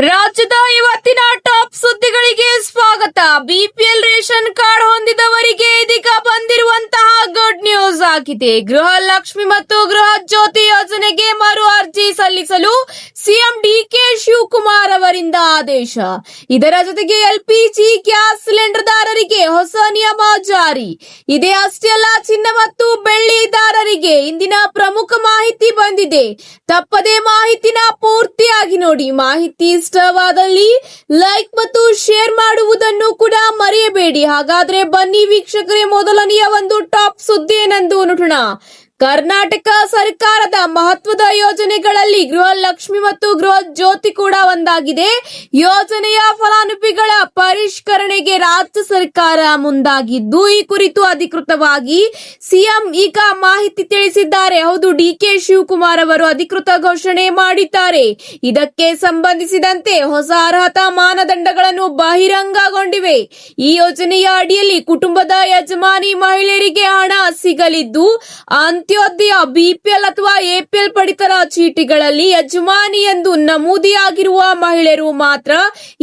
ರಾಜ್ಯದ ಇವತ್ತಿನ ಟಾಪ್ ಸುದ್ದಿಗಳಿಗೆ ಸ್ವಾಗತ. ಬಿಪಿಎಲ್ ರೇಷನ್ ಕಾರ್ಡ್ ಹೊಂದಿದವರಿಗೆ ಇದೀಗ ಬಂದಿರುವಂತಹ ಗುಡ್ ನ್ಯೂಸ್ ಆಗಿದೆ. ಗೃಹ ಲಕ್ಷ್ಮಿ ಮತ್ತು ಗೃಹ ಜ್ಯೋತಿ ಯೋಜನೆಗೆ ಮರು ಅರ್ಜಿ ಸಲ್ಲಿಸಲು ಸಿಎಂ ಡಿಕೆ ಶಿವಕುಮಾರ್ ಅವರಿಂದ ಆದೇಶ. ಇದರ ಜೊತೆಗೆ ಎಲ್ಪಿಜಿ ಗ್ಯಾಸ್ ಸಿಲಿಂಡರ್ದಾರರಿಗೆ ಹೊಸ ನಿಯಮ ಜಾರಿ. ಇದೇ ಅಷ್ಟೇ ಅಲ್ಲ, ಚಿನ್ನ ಮತ್ತು ಬೆಳ್ಳಿದಾರರಿಗೆ ಇಂದಿನ ಪ್ರಮುಖ ಮಾಹಿತಿ ಬಂದಿದೆ. ತಪ್ಪದೇ ಮಾಹಿತಿನ ಪೂರ್ತಿಯಾಗಿ ನೋಡಿ. ಮಾಹಿತಿ ಇಷ್ಟವಾದಲ್ಲಿ ಲೈಕ್ ಮತ್ತು ಶೇರ್ ಮಾಡುವುದನ್ನು ಕೂಡ ಮರೆಯಬೇಡಿ. ಹಾಗಾದ್ರೆ ಬನ್ನಿ ವೀಕ್ಷಕರೇ, ಮೊದಲನೆಯ ಒಂದು ಟಾಪ್ ಸುದ್ದಿ ಏನೆಂದು ನೋಡೋಣ. ಕರ್ನಾಟಕ ಸರ್ಕಾರದ ಮಹತ್ವದ ಯೋಜನೆಗಳಲ್ಲಿ ಗೃಹ ಲಕ್ಷ್ಮಿ ಮತ್ತು ಗೃಹ ಜ್ಯೋತಿ ಕೂಡ ಒಂದಾಗಿದೆ. ಯೋಜನೆಯ ಫಲಾನುಭವಿಗಳ ಪರಿಷ್ಕರಣೆಗೆ ರಾಜ್ಯ ಸರ್ಕಾರ ಮುಂದಾಗಿದ್ದು, ಈ ಕುರಿತು ಅಧಿಕೃತವಾಗಿ ಸಿಎಂ ಈಗ ಮಾಹಿತಿ ತಿಳಿಸಿದ್ದಾರೆ. ಹೌದು, ಡಿಕೆ ಶಿವಕುಮಾರ್ ಅವರು ಅಧಿಕೃತ ಘೋಷಣೆ ಮಾಡಿದ್ದಾರೆ. ಇದಕ್ಕೆ ಸಂಬಂಧಿಸಿದಂತೆ ಹೊಸ ಅರ್ಹತಾ ಮಾನದಂಡಗಳನ್ನು ಬಹಿರಂಗಗೊಂಡಿವೆ. ಈ ಯೋಜನೆಯ ಅಡಿಯಲ್ಲಿ ಕುಟುಂಬದ ಯಜಮಾನಿ ಮಹಿಳೆಯರಿಗೆ ಹಣ ಸಿಗಲಿದ್ದು, ಅಂತ್ಯೋದಯ, ಬಿಪಿಎಲ್ ಅಥವಾ ಎಪಿಎಲ್ ಪಡಿತರ ಚೀಟಿಗಳಲ್ಲಿ ಯಜಮಾನಿ ಎಂದು ನಮೂದಿಯಾಗಿರುವ ಮಹಿಳೆಯರು ಮಾತ್ರ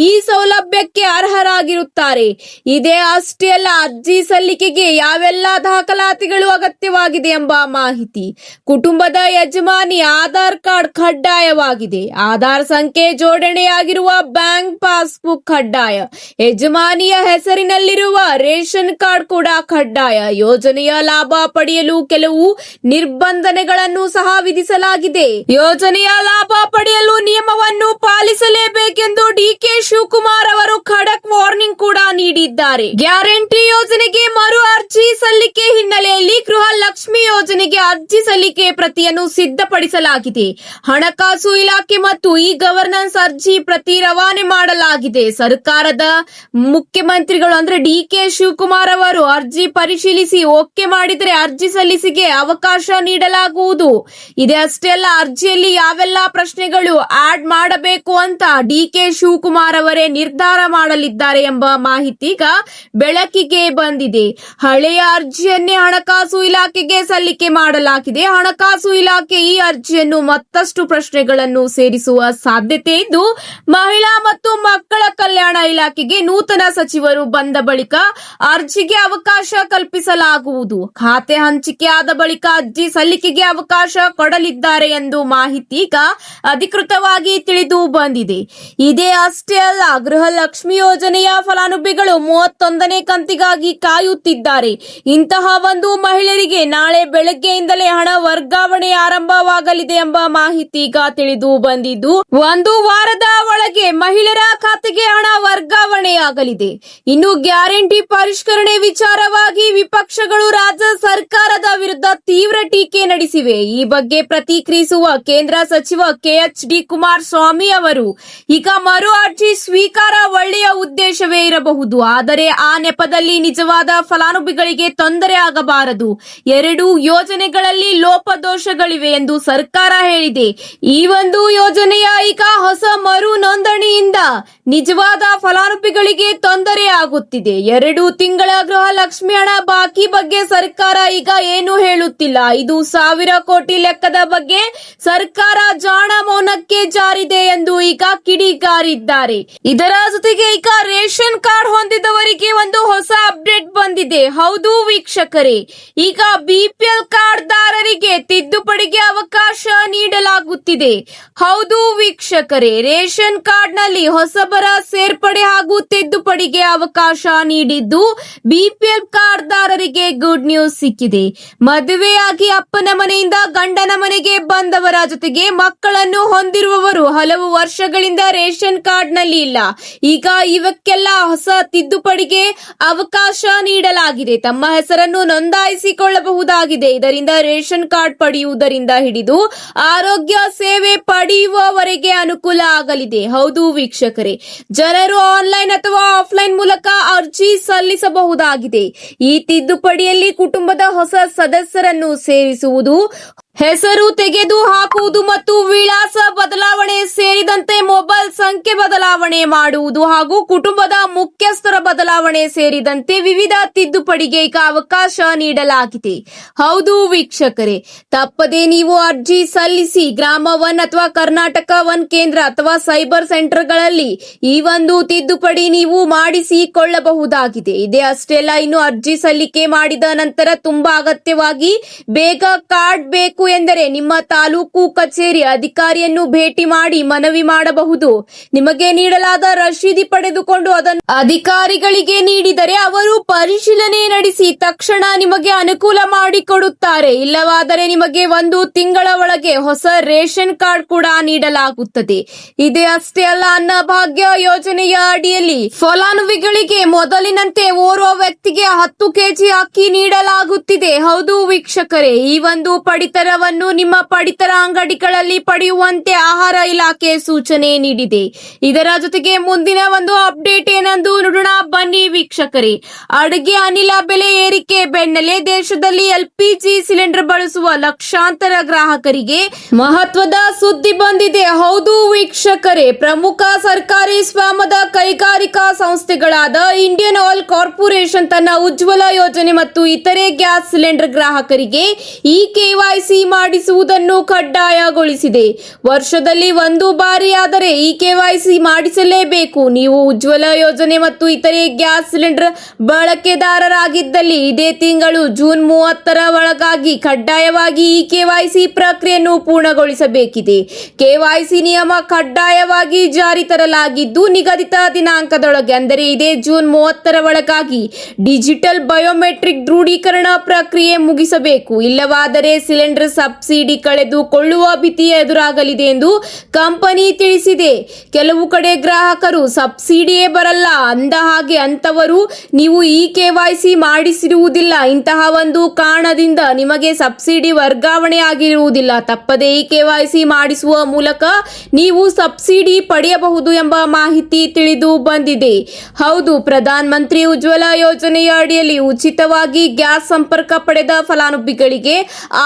ಈ ಸೌಲಭ್ಯಕ್ಕೆ ಅರ್ಹರಾಗಿರುತ್ತಾರೆ. ಇದೇ ಅಷ್ಟೇ ಅಲ್ಲ, ಅರ್ಜಿ ಸಲ್ಲಿಕೆಗೆ ಯಾವೆಲ್ಲ ದಾಖಲಾತಿಗಳು ಅಗತ್ಯವಾಗಿದೆ ಎಂಬ ಮಾಹಿತಿ. ಕುಟುಂಬದ ಯಜಮಾನಿ ಆಧಾರ್ ಕಾರ್ಡ್ ಕಡ್ಡಾಯವಾಗಿದೆ. ಆಧಾರ್ ಸಂಖ್ಯೆ ಜೋಡಣೆಯಾಗಿರುವ ಬ್ಯಾಂಕ್ ಪಾಸ್ಬುಕ್ ಕಡ್ಡಾಯ. ಯಜಮಾನಿಯ ಹೆಸರಿನಲ್ಲಿರುವ ರೇಷನ್ ಕಾರ್ಡ್ ಕೂಡ ಕಡ್ಡಾಯ. ಯೋಜನೆಯ ಲಾಭ ಪಡೆಯಲು ಕೆಲವು ನಿರ್ಬಂಧನೆಗಳನ್ನು ಸಹ ವಿಧಿಸಲಾಗಿದೆ. ಯೋಜನೆಯ ಲಾಭ ಪಡೆಯಲು ನಿಯಮವನ್ನು ಪಾಲಿಸಲೇಬೇಕೆಂದು ಡಿಕೆ ಶಿವಕುಮಾರ್ ಅವರು ಖಡಕ್ ವಾರ್ನಿಂಗ್ ಕೂಡ ನೀಡಿದ್ದಾರೆ. ಗ್ಯಾರಂಟಿ ಯೋಜನೆಗೆ ಮರು ಅರ್ಜಿ ಸಲ್ಲಿಕೆ ಹಿನ್ನೆಲೆಯಲ್ಲಿ ಗೃಹ ಲಕ್ಷ್ಮಿ ಯೋಜನೆಗೆ ಅರ್ಜಿ ಸಲ್ಲಿಕೆ ಪ್ರತಿಯನ್ನು ಸಿದ್ಧಪಡಿಸಲಾಗಿದೆ. ಹಣಕಾಸು ಇಲಾಖೆ ಮತ್ತು ಇ ಗವರ್ನೆನ್ಸ್ ಅರ್ಜಿ ಪ್ರತಿ ರವಾನೆ ಮಾಡಲಾಗಿದೆ. ಸರ್ಕಾರದ ಮುಖ್ಯಮಂತ್ರಿಗಳು ಅಂದ್ರೆ ಡಿಕೆ ಶಿವಕುಮಾರ್ ಅವರು ಅರ್ಜಿ ಪರಿಶೀಲಿಸಿ ಓಕೆ ಮಾಡಿದರೆ ಅರ್ಜಿ ಸಲ್ಲಿಸಿಗೆ ಅವಕಾಶ ನೀಡಲಾಗುವುದು. ಇದೇ ಅಷ್ಟೇ ಅಲ್ಲ, ಅರ್ಜಿಯಲ್ಲಿ ಯಾವೆಲ್ಲ ಪ್ರಶ್ನೆಗಳು ಆಡ್ ಮಾಡಬೇಕು ಅಂತ ಡಿಕೆ ಶಿವಕುಮಾರ್ ಅವರೇ ನಿರ್ಧಾರ ಮಾಡಲಿದ್ದಾರೆ ಎಂಬ ಮಾಹಿತಿ ಈಗ ಬೆಳಕಿಗೆ ಬಂದಿದೆ. ಹಳೆಯ ಅರ್ಜಿಯನ್ನೇ ಹಣಕಾಸು ಇಲಾಖೆಗೆ ಸಲ್ಲಿಕೆ ಮಾಡಲಾಗಿದೆ. ಹಣಕಾಸು ಇಲಾಖೆ ಈ ಅರ್ಜಿಯನ್ನು ಮತ್ತಷ್ಟು ಪ್ರಶ್ನೆಗಳನ್ನು ಸೇರಿಸುವ ಸಾಧ್ಯತೆ ಇದ್ದು, ಮಹಿಳಾ ಮತ್ತು ಮಕ್ಕಳ ಕಲ್ಯಾಣ ಇಲಾಖೆಗೆ ನೂತನ ಸಚಿವರು ಬಂದ ಬಳಿಕ ಅರ್ಜಿಗೆ ಅವಕಾಶ ಕಲ್ಪಿಸಲಾಗುವುದು. ಖಾತೆ ಹಂಚಿಕೆ ಆದ ಬಳಿಕ ಅರ್ಜಿ ಸಲ್ಲಿಕೆಗೆ ಅವಕಾಶ ಕೊಡಲಿದ್ದಾರೆ ಎಂದು ಮಾಹಿತಿ ಈಗ ಅಧಿಕೃತವಾಗಿ ತಿಳಿದು ಬಂದಿದೆ. ಇದೇ ಅಷ್ಟೇ ಅಲ್ಲ, ಗೃಹ ಲಕ್ಷ್ಮಿ ಯೋಜನೆಯ ಫಲಾನುಭವಿಗಳು 31ನೇ ಕಂತಿಗಾಗಿ ಕಾಯುತ್ತಿದ್ದಾರೆ. ಇಂತಹ ಒಂದು ಮಹಿಳೆಯರಿಗೆ ನಾಳೆ ಬೆಳಗ್ಗೆಯಿಂದಲೇ ಹಣ ವರ್ಗಾವಣೆ ಆರಂಭವಾಗಲಿದೆ ಎಂಬ ಮಾಹಿತಿ ಈಗ ತಿಳಿದು ಬಂದಿದ್ದು, ಒಂದು ವಾರದ ಒಳಗೆ ಮಹಿಳೆಯರ ಖಾತೆಗೆ ಹಣ ವರ್ಗಾವಣೆಯಾಗಲಿದೆ. ಇನ್ನು ಗ್ಯಾರಂಟಿ ಪರಿಷ್ಕರಣೆ ವಿಚಾರವಾಗಿ ವಿಪಕ್ಷಗಳು ರಾಜ್ಯ ಸರ್ಕಾರದ ವಿರುದ್ಧ ತೀವ್ರ ಟೀಕೆ ನಡೆಸಿವೆ. ಈ ಬಗ್ಗೆ ಪ್ರತಿಕ್ರಿಯಿಸುವ ಕೇಂದ್ರ ಸಚಿವ ಕೆಎಚ್.ಡಿ. ಕುಮಾರಸ್ವಾಮಿ ಅವರು ಈಗ ಮರು ಅರ್ಜಿ ಸ್ವೀಕಾರ ಒಳ್ಳೆಯ ಉದ್ದೇಶವೇ ಇರಬಹುದು, ಆದರೆ ಆ ನೆಪದಲ್ಲಿ ನಿಜವಾದ ಫಲಾನುಭವಿಗಳಿಗೆ ತೊಂದರೆ ಆಗಬಾರದು. ಎರಡೂ ಯೋಜನೆಗಳಲ್ಲಿ ಲೋಪದೋಷಗಳಿವೆ ಎಂದು ಸರ್ಕಾರ ಹೇಳಿದೆ. ಈ ಒಂದು ಯೋಜನೆಯ ಈಗ ಹೊಸ ಮರು ನೋಂದಣಿಯಿಂದ ನಿಜವಾದ ಫಲಾನುಭವಿಗಳಿಗೆ ತೊಂದರೆ ಆಗುತ್ತಿದೆ. 2 ತಿಂಗಳ ಗೃಹ ಲಕ್ಷ್ಮಿ ಹಣ ಬಾಕಿ ಬಗ್ಗೆ ಸರ್ಕಾರ ಈಗ ಏನು ಹೇಳುತ್ತಿಲ್ಲ. 5,000 ಕೋಟಿ ಲೆಕ್ಕದ ಬಗ್ಗೆ ಸರ್ಕಾರ ಜಾಣ ಮೌನಕ್ಕೆ ಜಾರಿದೆ ಎಂದು ಈಗ ಕಿಡಿಗಾರಿದ್ದಾರೆ. ಇದರ ಜೊತೆಗೆ ಈಗ ರೇಷನ್ ಕಾರ್ಡ್ ಹೊಂದಿದವರಿಗೆ ಒಂದು ಹೊಸ ಅಪ್ಡೇಟ್ ಬಂದಿದೆ. ಹೌದು ವೀಕ್ಷಕರೇ, ಈಗ ಬಿಪಿಎಲ್ ಕಾರ್ಡ್ ದಾರರಿಗೆ ತಿದ್ದುಪಡಿಗೆ ಅವಕಾಶ ನೀಡಲಾಗುತ್ತಿದೆ. ಹೌದು ವೀಕ್ಷಕರೇ, ರೇಷನ್ ಕಾರ್ಡ್ ನಲ್ಲಿ ಹೊಸಬರ ಸೇರ್ಪಡೆ ಹಾಗೂ ತಿದ್ದುಪಡಿಗೆ ಅವಕಾಶ ನೀಡಿದ್ದು, ಬಿಪಿಎಲ್ ಕಾರ್ಡ್ ದಾರರಿಗೆ ಗುಡ್ ನ್ಯೂಸ್ ಸಿಕ್ಕಿದೆ. ಮದುವೆಯಾಗಿ ಅಪ್ಪನ ಮನೆಯಿಂದ ಗಂಡನ ಮನೆಗೆ ಬಂದವರ ಜೊತೆಗೆ ಮಕ್ಕಳನ್ನು ಹೊಂದಿರುವವರು ಹಲವು ವರ್ಷಗಳಿಂದ ರೇಷನ್ ಕಾರ್ಡ್ ನಲ್ಲಿ ಇಲ್ಲ. ಈಗ ಇವಕ್ಕೆಲ್ಲ ಹೊಸ ತಿದ್ದುಪಡಿಗೆ ಅವಕಾಶ ನೀಡಲಾಗಿದೆ. ತಮ್ಮ ಹೆಸರನ್ನು ನೋಂದಾಯಿಸಿಕೊಳ್ಳಬಹುದಾಗಿದೆ. ಇದರಿಂದ ರೇಷನ್ ಕಾರ್ಡ್ ಪಡೆಯುವುದರಿಂದ ಹಿಡಿದು ಆರೋಗ್ಯ ಸೇವೆ ಪಡೆಯುವವರೆಗೆ ಅನುಕೂಲ ಆಗಲಿದೆ. ಹೌದು ವೀಕ್ಷಕರೇ, ಜನರು ಆನ್ಲೈನ್ ಅಥವಾ ಆಫ್ಲೈನ್ ಮೂಲಕ ಅರ್ಜಿ ಸಲ್ಲಿಸಬಹುದಾಗಿದೆ. ಈ ತಿದ್ದುಪಡಿಯಲ್ಲಿ ಕುಟುಂಬದ ಹೊಸ ಸದಸ್ಯರನ್ನು ಸೇರಿಸುವುದು, ಹೆಸರು ತೆಗೆದು ಹಾಕುವುದು ಮತ್ತು ವಿಳಾಸ ಬದಲಾವಣೆ ಸೇರಿದಂತೆ ಮೊಬೈಲ್ ಸಂಖ್ಯೆ ಬದಲಾವಣೆ ಮಾಡುವುದು ಹಾಗೂ ಕುಟುಂಬದ ಮುಖ್ಯಸ್ಥರ ಬದಲಾವಣೆ ಸೇರಿದಂತೆ ವಿವಿಧ ತಿದ್ದುಪಡಿಗೆ ಈಗ ಅವಕಾಶ ನೀಡಲಾಗಿದೆ. ಹೌದು ವೀಕ್ಷಕರೇ, ತಪ್ಪದೆ ನೀವು ಅರ್ಜಿ ಸಲ್ಲಿಸಿ ಗ್ರಾಮ ಒನ್ ಅಥವಾ ಕರ್ನಾಟಕ ಒನ್ ಕೇಂದ್ರ ಅಥವಾ ಸೈಬರ್ ಸೆಂಟರ್ಗಳಲ್ಲಿ ಈ ಒಂದು ತಿದ್ದುಪಡಿ ನೀವು ಮಾಡಿಸಿಕೊಳ್ಳಬಹುದಾಗಿದೆ. ಇದೇ ಅಷ್ಟೇ ಅಲ್ಲ, ಇನ್ನು ಅರ್ಜಿ ಸಲ್ಲಿಕೆ ಮಾಡಿದ ನಂತರ ತುಂಬಾ ಅಗತ್ಯವಾಗಿ ಬೇಗ ಕಾರ್ಡ್ ಬೇಕು ಎಂದರೆ ನಿಮ್ಮ ತಾಲೂಕು ಕಚೇರಿ ಅಧಿಕಾರಿಯನ್ನು ಭೇಟಿ ಮಾಡಿ ಮನವಿ ಮಾಡಬಹುದು. ನಿಮಗೆ ನೀಡಲಾದ ರಶೀದಿ ಪಡೆದುಕೊಂಡು ಅದನ್ನು ಅಧಿಕಾರಿಗಳಿಗೆ ನೀಡಿದರೆ ಅವರು ಪರಿಶೀಲನೆ ನಡೆಸಿ ತಕ್ಷಣ ನಿಮಗೆ ಅನುಕೂಲ ಮಾಡಿಕೊಡುತ್ತಾರೆ. ಇಲ್ಲವಾದರೆ ನಿಮಗೆ 1 ತಿಂಗಳ ಒಳಗೆ ಹೊಸ ರೇಷನ್ ಕಾರ್ಡ್ ಕೂಡ ನೀಡಲಾಗುತ್ತದೆ. ಇದೇ ಅಷ್ಟೇ ಅಲ್ಲ, ಅನ್ನಭಾಗ್ಯ ಯೋಜನೆಯ ಅಡಿಯಲ್ಲಿ ಫಲಾನುಭವಿಗಳಿಗೆ ಮೊದಲಿನಂತೆ ಓರ್ವ ವ್ಯಕ್ತಿಗೆ 10 ಕೆಜಿ ಅಕ್ಕಿ ನೀಡಲಾಗುತ್ತಿದೆ. ಹೌದು ವೀಕ್ಷಕರೇ, ಈ ಒಂದು ಪಡಿತರವನ್ನು ನಿಮ್ಮ ಪಡಿತರ ಅಂಗಡಿಗಳಲ್ಲಿ ಪಡೆಯುವಂತೆ ಆಹಾರ ಇಲಾಖೆ ಸೂಚನೆ ನೀಡಿದೆ. ಇದರ ಜೊತೆಗೆ ಮುಂದಿನ ಒಂದು ಅಪ್ಡೇಟ್ ಏನೆಂದು ನೋಡೋಣ ಬನ್ನಿ ವೀಕ್ಷಕರೇ. ಅಡುಗೆ ಅನಿಲ ಬೆಲೆ ಏರಿಕೆ ಬೆನ್ನಲ್ಲೇ ದೇಶದಲ್ಲಿ ಎಲ್ಪಿಜಿ ಸಿಲಿಂಡರ್ ಬಳಸುವ ಲಕ್ಷಾಂತರ ಗ್ರಾಹಕರಿಗೆ ಮಹತ್ವದ ಸುದ್ದಿ ಬಂದಿದೆ. ಹೌದು ವೀಕ್ಷಕರೇ, ಪ್ರಮುಖ ಸರ್ಕಾರಿ ಸ್ವಾಮ್ಯದ ಕೈಗಾರಿಕಾ ಸಂಸ್ಥೆಗಳಾದ ಇಂಡಿಯನ್ ಆಯಿಲ್ ಕಾರ್ಪೊರೇಷನ್ ತನ್ನ ಉಜ್ವಲ ಯೋಜನೆ ಮತ್ತು ಇತರೆ ಗ್ಯಾಸ್ ಸಿಲಿಂಡರ್ ಗ್ರಾಹಕರಿಗೆ ಈ ಕೆವೈಸಿ ಮಾಡಿಸುವುದನ್ನು ಕಡ್ಡಾಯಗೊಳಿಸಿದೆ. ವರ್ಷದಲ್ಲಿ 1 ಬಾರಿಯಾದರೆ ಈ ಕೆವೈಸಿ ಮಾಡಿಸಲೇಬೇಕು. ನೀವು ಉಜ್ವಲ ಯೋಜನೆ ಮತ್ತು ಇತರೆ ಗ್ಯಾಸ್ ಸಿಲಿಂಡರ್ ಬಳಕೆದಾರರಾಗಿದ್ದಲ್ಲಿ ಇದೇ ತಿಂಗಳು ಜೂನ್ 30ರ ಒಳಗಾಗಿ ಕಡ್ಡಾಯವಾಗಿ ಈ ಕೆವೈಸಿ ಪ್ರಕ್ರಿಯೆಯನ್ನು ಪೂರ್ಣಗೊಳಿಸಬೇಕಿದೆ. ಕೆವೈಸಿ ನಿಯಮ ಕಡ್ಡಾಯವಾಗಿ ಜಾರಿ ತರಲಾಗಿದ್ದು ನಿಗದಿತ ದಿನಾಂಕದೊಳಗೆ ಅಂದರೆ ಇದೇ ಜೂನ್ 30ರ ಒಳಗಾಗಿ ಡಿಜಿಟಲ್ ಬಯೋಮೆಟ್ರಿಕ್ ದೃಢೀಕರಣ ಪ್ರಕ್ರಿಯೆ ಮುಗಿಸಬೇಕು. ಇಲ್ಲವಾದರೆ ಸಿಲಿಂಡರ್ ಸಬ್ಸಿಡಿ ಕಳೆದುಕೊಳ್ಳುವ ಭೀತಿ ಎದುರಾಗಲಿದೆ ಎಂದು ಕಂಪನಿ ತಿಳಿಸಿದೆ. ಕೆಲವು ಕಡೆ ಗ್ರಾಹಕರು ಸಬ್ಸಿಡಿಯೇ ಬರಲ್ಲ ಅಂದ ಹಾಗೆ ಅಂತವರು ನೀವು ಈ ಕೆವೈಸಿ ಮಾಡಿಸಿರುವುದಿಲ್ಲ, ಇಂತಹ ಒಂದು ಕಾರಣದಿಂದ ನಿಮಗೆ ಸಬ್ಸಿಡಿ ವರ್ಗಾವಣೆ ಆಗಿರುವುದಿಲ್ಲ. ತಪ್ಪದೆ ಈ ಕೆವೈಸಿ ಮಾಡಿಸುವ ಮೂಲಕ ನೀವು ಸಬ್ಸಿಡಿ ಪಡೆಯಬಹುದು ಎಂಬ ಮಾಹಿತಿ ತಿಳಿದು ಬಂದಿದೆ. ಹೌದು, ಪ್ರಧಾನ ಮಂತ್ರಿ ಉಜ್ವಲ ಯೋಜನೆಯ ಅಡಿಯಲ್ಲಿ ಉಚಿತವಾಗಿ ಗ್ಯಾಸ್ ಸಂಪರ್ಕ ಪಡೆದ ಫಲಾನುಭವಿಗಳಿಗೆ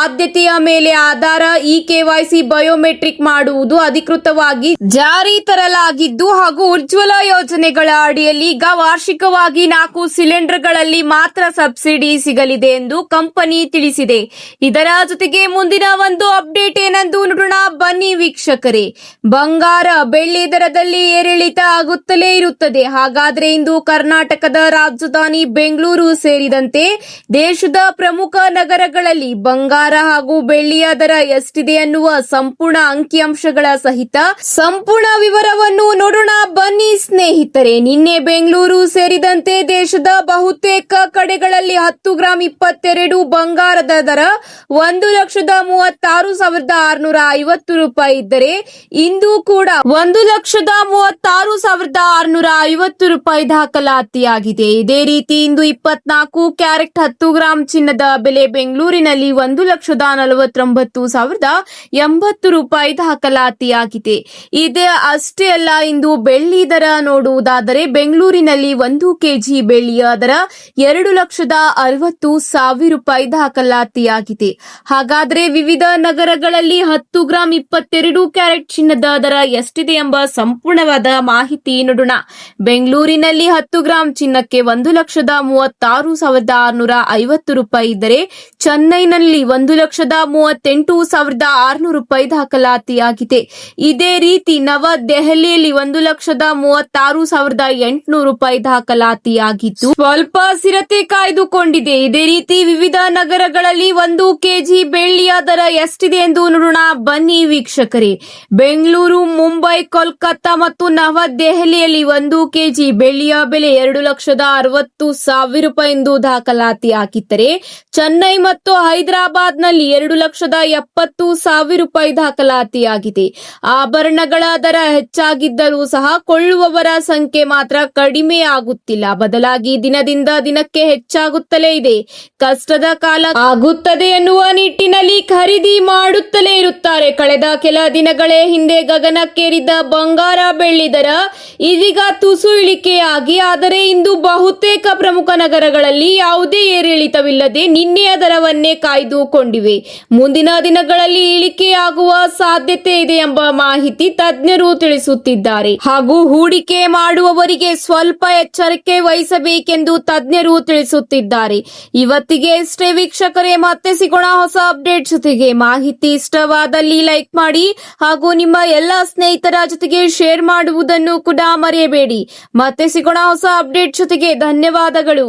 ಆದ್ಯತೆಯ ಮೇಲೆ ಆಧಾರ ಈ ಕೆವೈಸಿ ಬಯೋಮೆಟ್ರಿಕ್ ಮಾಡುವುದು ಅಧಿಕೃತವಾಗಿ ಜಾರಿ ತರಲಾಗಿದ್ದು ಹಾಗೂ ಉಜ್ವಲ ಯೋಜನೆಗಳ ಅಡಿಯಲ್ಲಿ ಈಗ ವಾರ್ಷಿಕವಾಗಿ 4 ಸಿಲಿಂಡರ್ಗಳಲ್ಲಿ ಮಾತ್ರ ಸಬ್ಸಿಡಿ ಸಿಗಲಿದೆ ಎಂದು ಕಂಪನಿ ತಿಳಿಸಿದೆ. ಇದರ ಜೊತೆಗೆ ಮುಂದಿನ ಒಂದು ಅಪ್ಡೇಟ್ ಏನೆಂದು ನೋಡೋಣ ಬನ್ನಿ ವೀಕ್ಷಕರೇ. ಬಂಗಾರ ಬೆಳ್ಳಿ ದರದಲ್ಲಿ ಏರಿಳಿತ ಆಗುತ್ತಲೇ ಇರುತ್ತದೆ. ಹಾಗಾದ್ರೆ ಇಂದು ಕರ್ನಾಟಕದ ರಾಜಧಾನಿ ಬೆಂಗಳೂರು ಸೇರಿದಂತೆ ದೇಶದ ಪ್ರಮುಖ ನಗರಗಳಲ್ಲಿ ಬಂಗಾರ ಹಾಗೂ ಬೆಳ್ಳಿಯ ದರ ಎಷ್ಟಿದೆ ಎನ್ನುವ ಸಂಪೂರ್ಣ ಅಂಕಿಅಂಶಗಳ ಸಹಿತ ಸಂಪೂರ್ಣ ವಿವರವನ್ನು ನೋಡೋಣ ಬನ್ನಿ ಸ್ನೇಹಿತರೆ. ನಿನ್ನೆ ಬೆಂಗಳೂರು ಸೇರಿದಂತೆ ದೇಶದ ಬಹುತೇಕ ಕಡೆಗಳಲ್ಲಿ 10 ಗ್ರಾಂ 22 ಬಂಗಾರದ ದರ 1,36,650 ರೂಪಾಯಿ ಇದ್ದರೆ ಇಂದು ಕೂಡ 1,36,650 ರೂಪಾಯಿ ದಾಖಲಾತಿಯಾಗಿದೆ. ಇದೇ ರೀತಿ ಇಂದು 24 ಕ್ಯಾರೆಟ್ 10 ಗ್ರಾಂ ಚಿನ್ನದ ಬೆಲೆ ಬೆಂಗಳೂರಿನಲ್ಲಿ 1,49,080 ರೂಪಾಯಿ ದಾಖಲಾತಿಯಾಗಿದೆ. ಇದೇ ಅಷ್ಟೇ ಅಲ್ಲ, ಇಂದು ಬೆಳ್ಳಿ ದರ ನೋಡುವುದಾದರೆ ಬೆಂಗಳೂರಿನಲ್ಲಿ 1 ಕೆಜಿ ಬೆಳ್ಳಿಯ ದರ 2,60,000 ರೂಪಾಯಿ ದಾಖಲಾತಿಯಾಗಿದೆ. ಹಾಗಾದ್ರೆ ವಿವಿಧ ನಗರಗಳಲ್ಲಿ 10 ಗ್ರಾಂ 22 ಕ್ಯಾರೆಟ್ ಚಿನ್ನದ ದರ ಎಷ್ಟಿದೆ ಎಂಬ ಸಂಪೂರ್ಣವಾದ ಮಾಹಿತಿ ನೋಡೋಣ. ಬೆಂಗಳೂರಿನಲ್ಲಿ 10 ಗ್ರಾಂ ಚಿನ್ನಕ್ಕೆ 1,36,650 ರೂಪಾಯಿ ಇದ್ದರೆ ಚೆನ್ನೈನಲ್ಲಿ 1,38,600 ರೂಪಾಯಿ ದಾಖಲಾತಿಯಾಗಿದೆ. ಇದೇ ರೀತಿ ನವದೆಹಲಿಯಲ್ಲಿ 1,36,800 ರೂಪಾಯಿ ದಾಖಲಾತಿಯಾಗಿದ್ದು ಸ್ವಲ್ಪ ಸ್ಥಿರತೆ ಕಾಯ್ದುಕೊಂಡಿದೆ. ಇದೇ ರೀತಿ ವಿವಿಧ ನಗರಗಳಲ್ಲಿ 1 ಕೆಜಿ ಬೆಳ್ಳಿಯ ದರ ಎಷ್ಟಿದೆ ಎಂದು ನೋಡೋಣ ಬನ್ನಿ ವೀಕ್ಷಕರೇ. ಬೆಂಗಳೂರು, ಮುಂಬೈ, ಕೋಲ್ಕತ್ತಾ ಮತ್ತು ನವದೆಹಲಿಯಲ್ಲಿ 1 ಕೆಜಿ ಬೆಳ್ಳಿಯ ಬೆಲೆ 2,60,000 ರೂಪಾಯಿ ಎಂದು ದಾಖಲಾತಿಯಾಗಿದ್ದರೆ ಚೆನ್ನೈ ಮತ್ತು ಹೈದರಾಬಾದ್ನಲ್ಲಿ 2,70,000 ರೂಪಾಯಿ ದಾಖಲಾತಿಯಾಗಿದೆ. ಆಭರಣಗಳ ದರ ಹೆಚ್ಚಾಗಿದ್ದರೂ ಸಹ ಕೊಳ್ಳುವ ಮಾಡುವವರ ಸಂಖ್ಯೆ ಮಾತ್ರ ಕಡಿಮೆ ಆಗುತ್ತಿಲ್ಲ, ಬದಲಾಗಿ ದಿನದಿಂದ ದಿನಕ್ಕೆ ಹೆಚ್ಚಾಗುತ್ತಲೇ ಇದೆ. ಕಷ್ಟದ ಕಾಲ ಆಗುತ್ತದೆ ಎನ್ನುವ ನಿಟ್ಟಿನಲ್ಲಿ ಖರೀದಿ ಮಾಡುತ್ತಲೇ ಇರುತ್ತಾರೆ. ಕಳೆದ ಕೆಲ ದಿನಗಳೇ ಹಿಂದೆ ಗಗನಕ್ಕೇರಿದ್ದ ಬಂಗಾರ ಬೆಳ್ಳಿ ದರ ಇದೀಗ ತುಸು ಇಳಿಕೆಯಾಗಿ, ಆದರೆ ಇಂದು ಬಹುತೇಕ ಪ್ರಮುಖ ನಗರಗಳಲ್ಲಿ ಯಾವುದೇ ಏರಿಳಿತವಿಲ್ಲದೆ ನಿನ್ನೆಯ ದರವನ್ನೇ ಕಾಯ್ದುಕೊಂಡಿವೆ. ಮುಂದಿನ ದಿನಗಳಲ್ಲಿ ಇಳಿಕೆಯಾಗುವ ಸಾಧ್ಯತೆ ಇದೆ ಎಂಬ ಮಾಹಿತಿ ತಜ್ಞರು ತಿಳಿಸುತ್ತಿದ್ದಾರೆ. ಹಾಗೂ ಹೂಡಿಕೆ ಮಾಡುವವರಿಗೆ ಸ್ವಲ್ಪ ಎಚ್ಚರಿಕೆ ವಹಿಸಬೇಕೆಂದು ತಜ್ಞರು ತಿಳಿಸುತ್ತಿದ್ದಾರೆ. ಇವತ್ತಿಗೆ ಇಷ್ಟೇ ವೀಕ್ಷಕರೇ, ಮತ್ತೆ ಸಿಗೋಣ ಹೊಸ ಅಪ್ಡೇಟ್ ಜೊತೆಗೆ. ಮಾಹಿತಿ ಇಷ್ಟವಾದಲ್ಲಿ ಲೈಕ್ ಮಾಡಿ ಹಾಗೂ ನಿಮ್ಮ ಎಲ್ಲ ಸ್ನೇಹಿತರ ಜೊತೆಗೆ ಶೇರ್ ಮಾಡುವುದನ್ನು ಕೂಡ ಮರೆಯಬೇಡಿ. ಮತ್ತೆ ಸಿಗೋಣ ಹೊಸ ಅಪ್ಡೇಟ್ ಜೊತೆಗೆ. ಧನ್ಯವಾದಗಳು.